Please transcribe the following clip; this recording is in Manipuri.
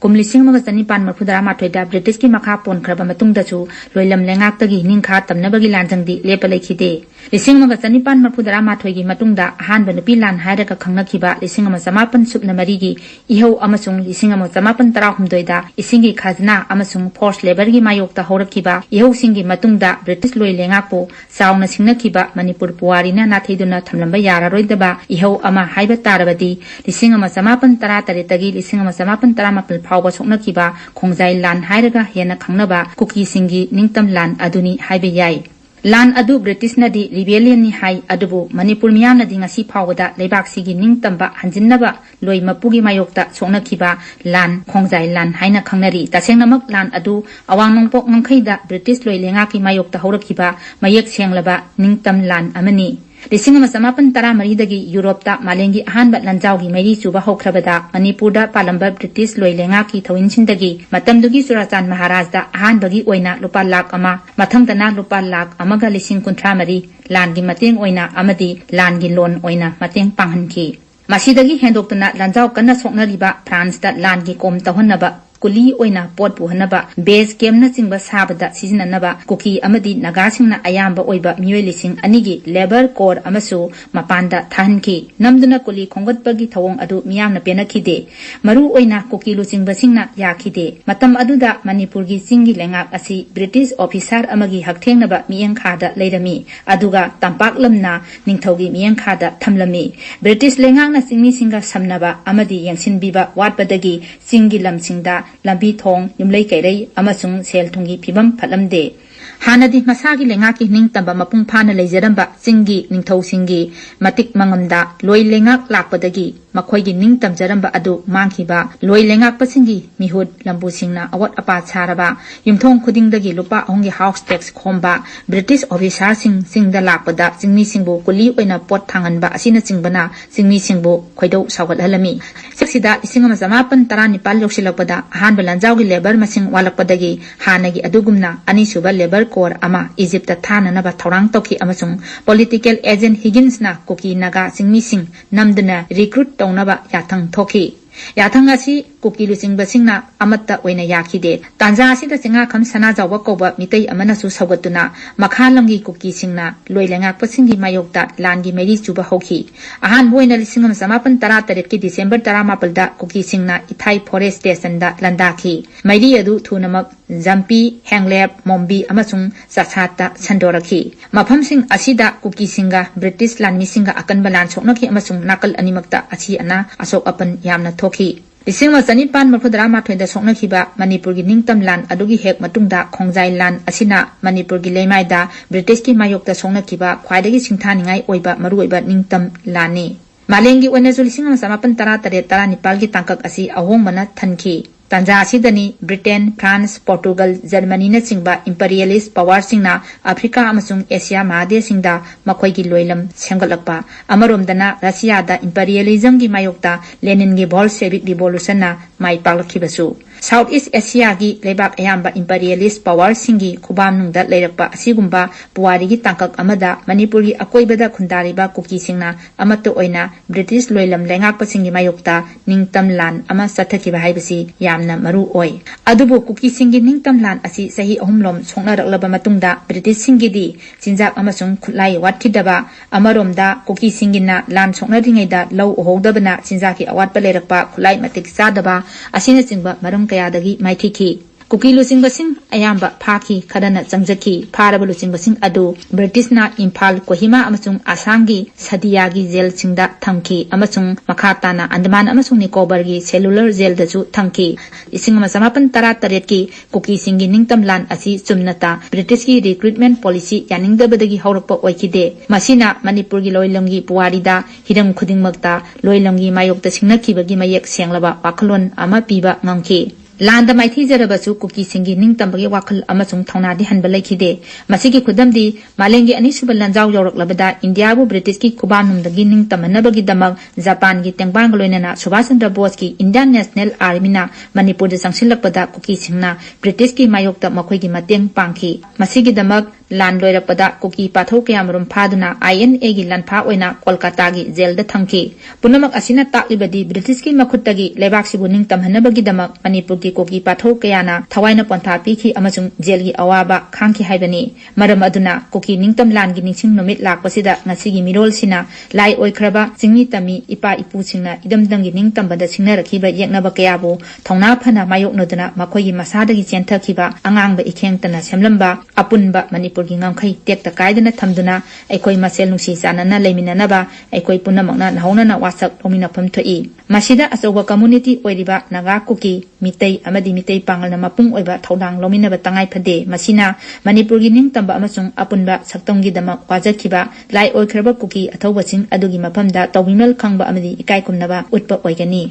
कुमलिसिंग मग चनिपान मरफुदरा माथोइदा ब्रिटिश की मखा पोनख्रब मतुंगदसु लोइलम लेंगाक्तगी निंखा तमनबगी लानजंगदी लेप लेखिदे लिसिंग मग चनिपान मरफुदरा माथोइगी मतुंगदा अहानब नुपी लान हायरगा खंगनखिबा लिसिंग म समापन सुबना मरीगी इहौ अमसुंग लिसिंग म समापन तराहुमदोइदा इसिंगी खाजना अमसुंग फोर्स लेबरगी मायोक्ता हौरखिबा इहौ सिंगी मतुंगदा ब्रिटिश लोइ लेंगाकपो साउना सिंगनखिबा मणिपुर पुवारीना नाथैदुना थमलंबा यारारोइदबा इहौ अमा हाइबा तारबदी लिसिंग म समापन तरा तरेतगी लिसिंग म समापन तरा मापल फावबा सोकनखिबा खोंजाई लान हायरगा हेना खंगनबा कुकी सिंगी निंगतम लान अदुनी हाइबे याई लान अदु ब्रिटिश नदी रिबेलियन नि हाई अदुबु मणिपुर मियाम नदी ngasi फावदा लेबाक सिगी निंगतमबा हंजिनबा लोइ मपुगी मायोक्ता सोकनखिबा लान खोंजाई लान हाइना खंगनरी तसेंगनमक लान अदु अवांग नोंपोक ngंखैदा ब्रिटिश लोइ लेंगाकी मायोक्ता हौरखिबा मयेक सेंगलबा निंगतम लान अमनी लिसिंग म समापन तरा मरीदगी यूरोपता मालेंगी अहानबा लंजावगी मैरी चुबा हौख्रबदा मणिपुरदा पालंबा ब्रिटिश लोइ लेंगाकी थविनसिंदगी मतमदुगी चुराचान महाराजदा अहानबगी ओइना लुपा लाख अमा मथंगदना लुपा लाख अमगा लिसिंग कुंथ्रा मरी लानगी मतेंग ओइना अमदी लानगी लोन ओइना मतेंग पांगहनखि मसीदगी हेंदोक्तना लंजाव कन्ना सोकनरिबा फ्रांसदा लानगी कोम तहनबा कुली ओइना पोट पुहनबा बेस केमना चिंबा साबदा सिजननबा कुकी अमदी नगासिंगना अयाम्बा ओइबा मियोइ लिसिंग अनिगी लेबर कोर अमसु मपानदा थाहनखि नमदुना कुली खोंगतपगी थवोंग अदु मियामना पेनखिदे मरु ओइना कुकी लुचिंगबसिंगना याखिदे मतम अदुदा मणिपुरगी चिंगी लेंगाक असि ब्रिटिश ऑफिसर अमगी हकथेंगनबा मियंखादा लेरमी अदुगा तंपाकलमना निंगथौगी मियंखादा थमलमी ब्रिटिश लेंगाकना चिंगमी सिंगा समनबा अमदी यंगसिनबिबा वाटपदगी चिंगी लमसिंगदा लंबी थोंग युमलै कैरै अमसुंग सेल थुंगी फिबम फलमदे हानदी मसागी लेंगाकी निंगतंबा मपुंग फाना लेजरंबा चिंगी निंगथौसिंगी मतिक मंगमदा लोइ लेंगाक लाकपदगी मखोइगी निंगतमजरंबा अदु मांखिबा लोइ लेंगाकपसिंगी मिहुद लंबुसिंगना अवत अपा छारबा युमथोंग खुदिंगदगी लुपा अहोंगी हाउस टैक्स खोमबा ब्रिटिश ऑफिसर सिंगदा लाकपदा चिंगमी सिंगबु कुली ओइना पोट थांगनबा असिना चिंगबना चिंगमी सिंगबु खोइदौ सावगतहलमी सेक्सिदा इसिंग म समापन तरा निपाल योक्सिलकपदा अहानबा लंजावगी लेबर मसिंग वालकपदगी हानगी अदुगुमना अनिसुबा लेबर कोर अमा इजिप्त थाननबा थौरांग तौखि अमसुंग पॉलिटिकल एजेंट हिगिन्सना कुकी नागा चिंगमी सिंग नमदुना रिक्रूट तौनबा याथंग थोखि याथंग असि कुकी लुचिंगबसिंगना अमत्ता ओइना याखिदे तांजा असिदा चिंगा खम सना जावबा कोबा मितै अमनसु सौगतुना मखालंगी कुकी सिंगना लोइ लेंगाकपसिंगी मायोक्ता लानगी मेरी चुबा हौखि अहान बोइना लिसिंग म समापन तरा तरेत की दिसंबर तरा मापलदा कुकी सिंगना इथाई फॉरेस्ट स्टेशनदा लंदाखि मैरी अदु थुनमक जम्पी हैंगलेब मोम्बी अमसुंग सासाता संदोरखि मफमसिंग असिदा कुकी सिंगा ब्रिटिश लानमिसिंगा अकनबा लान सोकनखि अमसुंग नाकल अनिमक्ता असि अना अशोक अपन यामना थोखि लिसिंग म चनिपान मरफुदरा माथोइदा सोकनखिबा मणिपुरगी निंगतम लान अदुगी हेक मतुंगदा खोंजाई लान असिना मणिपुरगी लेमाइदा ब्रिटिश की मायोक्ता सोकनखिबा ख्वाइदगी सिंथानिंगाई ओइबा मरुओइबा निंगतम लानी मालेंगी ओइनाजु लिसिंग म समापन तरा तरेत तरा निपालगी तांकक असि अहोंगमना थनखि तांजा असिदनी ब्रिटेन फ्रांस पोर्टुगल जर्मनी न चिंबा इंपीरियलिस्ट पावर सिंगना अफ्रीका अमसुंग एशिया महादेश सिंगदा मखोइगी लोइलम सेंगलकपा अमरोमदना रशियादा इंपीरियलिज्म की मायोक्ता लेनिन की बोल्शेविक रिवोल्यूशन माइ पालखिबसु साउथ ईस्ट एशिया की लेबाक अयाम्बा इंपीरियलिस्ट पावर सिंगी खुबामनुंगदा लेरकपा असिगुंबा पुवारीगी तांकक अमदा मणिपुरगी अकोइबदा खुंदारिबा कुकी सिंगना अमत्तो ओइना ब्रिटिश लोइलम लेंगाकपसिंगी मायोक्ता निंगतम लान अमा सथखिबा हाइबसि यामना मरु ओइ अदुबु कुकी सिंगी निंगतम लान असि सही अहुमलोम सोंगनरकलबा मतुंगदा ब्रिटिश सिंगीदी चिंजाक अमसुंग खुलाई वाटखिदबा अमरोमदा कुकी सिंगिना लान सोंगनरिङैदा लौ ओहौदबना चिंजाकी अवाटपा लेरकपा खुलाई मतिक चादबा असिना चिंबा मरम कयादगी माइथिखि कुकी लुचिंगबसिंग अयाम्बा फाखि खरना चंगजखि फारब लुचिंगबसिंग अदु ब्रिटिशना इम्फाल कोहिमा अमसुंग आसामगी सदियागी जेल सिंगदा थंखि अमसुंग मखाताना अंडमान अमसुंग निकोबारगी सेलुलर जेल दजु थंखि इसिंग म समापन तरा तरेत की कुकी सिंगी निंगतम लान असि चुमनता ब्रिटिश की रिक्रूटमेंट पॉलिसी यानिंगदबदगी हौरकपा ओइखिदे मसिना मणिपुरगी लोइलमगी पुवारीदा हिरम खुदिंगमक्ता लोइलमगी मायोक्ता सिंगनखिबगी मयेक सेंगलबा वाखलोन अमा पीबा ngangखि लांदा माइथी जरबसु कुकी सिंगी निंगतंबगी वाखल अमसुंग थौनादी हनबा लेखिदे मसिगी खुदमदी मालेंगी अनिसुबा लंजाव यौरकलबदा इंडियाबु ब्रिटिश की खुबामनुंगदगी निंगतमनबगी दमक जापान की तेंगबांग लोइनना सुभाष चंद्र बोस की इंडियन नेशनल आर्मीना मणिपुरदा संगसिलकपदा कुकी सिंगना ब्रिटिश की मायोक्ता मखोइगी मतेंग पांखि मसिगी दमक ꯂꯥꯟ ꯂꯣꯏꯔꯛꯄꯗ ꯀꯨꯀꯤ ꯄꯥꯊꯧ ꯀꯌꯥꯃꯔꯨꯝ ꯐꯥꯗꯨꯅ INAꯒꯤ ꯂꯥꯟꯐꯥ ꯑꯣꯏꯅ ꯀꯣꯜꯀꯥꯇꯥꯒꯤ ꯖꯦꯜꯗ ꯊꯝꯈꯤ ꯄꯨꯝꯅꯃꯛ ꯑꯁꯤꯅ ꯇꯥꯛꯂꯤꯕꯗꯤ ꯕ꯭ꯔꯤꯇꯤꯁꯀꯤ ꯃꯈꯨꯠꯇꯒꯤ ꯂꯩꯕꯥꯛꯁꯤꯕꯨ ꯅꯤꯡꯇꯝꯍꯟꯅꯕꯒꯤꯗꯃꯛ ꯃꯅꯤꯄꯨꯔꯒꯤ ꯀꯨꯀꯤ ꯄꯥꯊꯧ ꯀꯌꯥꯅ ꯊꯋꯥꯏꯅ ꯄꯣꯟꯊꯥ ꯄꯤꯈꯤ ꯑꯃꯁꯨꯡ ꯖꯦꯜꯒꯤ ꯑꯋꯥꯕ ꯈꯥꯡꯈꯤ ꯍꯥꯏꯕꯅꯤ ꯃꯔꯝ ꯑꯗꯨꯅ ꯀꯨꯀꯤ ꯅꯤꯡꯇꯝ ꯂꯥꯟꯒꯤ ꯅꯤꯡꯁꯤꯡ ꯅꯨꯃꯤꯠ ꯂꯥꯛꯄꯁꯤꯗ ꯉꯁꯤꯒꯤ ꯃꯤꯔꯣꯜꯁꯤꯅ ꯂꯥꯏ ꯑꯣꯏꯈ꯭ꯔꯕ ꯆꯤꯡꯃꯤ ꯇꯝꯃꯤ ꯏꯄꯥ ꯏꯄꯨꯁꯤꯡꯅ ꯏꯗꯝꯗꯝꯒꯤ ꯅꯤꯡꯇꯝꯕꯗ ꯁꯤꯡꯅꯔꯛꯈꯤꯕ ꯌꯦꯛꯅꯕ ꯀꯌꯥꯕꯨ ꯊꯧꯅꯥ ꯐꯅ ꯃꯥꯌꯣꯛꯅꯗꯨꯅ ꯃꯈꯣꯏꯒꯤ ꯃꯁꯥꯗꯒꯤ ꯆꯦꯟꯊꯈꯤꯕ ꯑꯉꯥꯡꯕ ꯏꯈꯦꯡꯇꯅ ꯁꯦꯝꯂꯝꯕ ꯑꯄꯨꯟꯕ ꯃꯅꯤꯄꯨꯔꯒꯤ ꯉꯝꯈꯩ ꯇꯦꯛꯇ ꯀꯥꯏꯗꯅ ꯊꯝꯗꯨꯅ ꯑꯩꯈꯣꯏ ꯃꯁꯦꯜ ꯅꯨꯡꯁꯤ ꯆꯥꯟꯅꯅ ꯂꯩꯃꯤꯟꯅꯅꯕ ꯑꯩꯈꯣꯏ ꯄꯨꯝꯅꯃꯛꯅ ꯅꯍꯧꯅꯅ ꯋꯥꯁꯛ ꯂꯧꯃꯤꯟꯅꯐꯝ ꯊꯣꯛꯏ ꯃꯁꯤꯗ ꯑꯆꯧꯕ ꯀꯝꯃꯨꯅꯤꯇꯤ ꯑꯣꯏꯔꯤꯕ ꯅꯥꯒꯥ ꯀꯨꯀꯤ ꯃꯤꯇꯩ ꯑꯃꯗꯤ ꯃꯤꯇꯩ ꯄꯥꯡꯒꯜꯅ ꯃꯄꯨꯡ ꯑꯣꯏꯕ ꯊꯧꯗꯥꯡ ꯂꯧꯃꯤꯟꯅꯕ ꯇꯉꯥꯏ ꯐꯗꯦ ꯃꯁꯤꯅ ꯃꯅꯤꯄꯨꯔꯒꯤ ꯅꯤꯡꯇꯝꯕ ꯑꯃꯁꯨꯡ ꯑꯄꯨꯟꯕ ꯁꯛꯇꯝꯒꯤꯗꯃꯛ ꯋꯥꯖꯈꯤꯕ ꯂꯥꯏ ꯑꯣꯏꯈ꯭ꯔꯕ ꯀꯨꯀꯤ ꯑꯊꯧꯕꯁꯤꯡ ꯑꯗꯨꯒꯤ ꯃꯐꯝꯗ ꯇꯧꯕꯤꯃꯜ ꯈꯪꯕ ꯑꯃꯗꯤ ꯏꯀꯥꯏ ꯈꯨꯝꯅꯕ ꯎꯠꯄ ꯑꯣꯏꯒꯅꯤ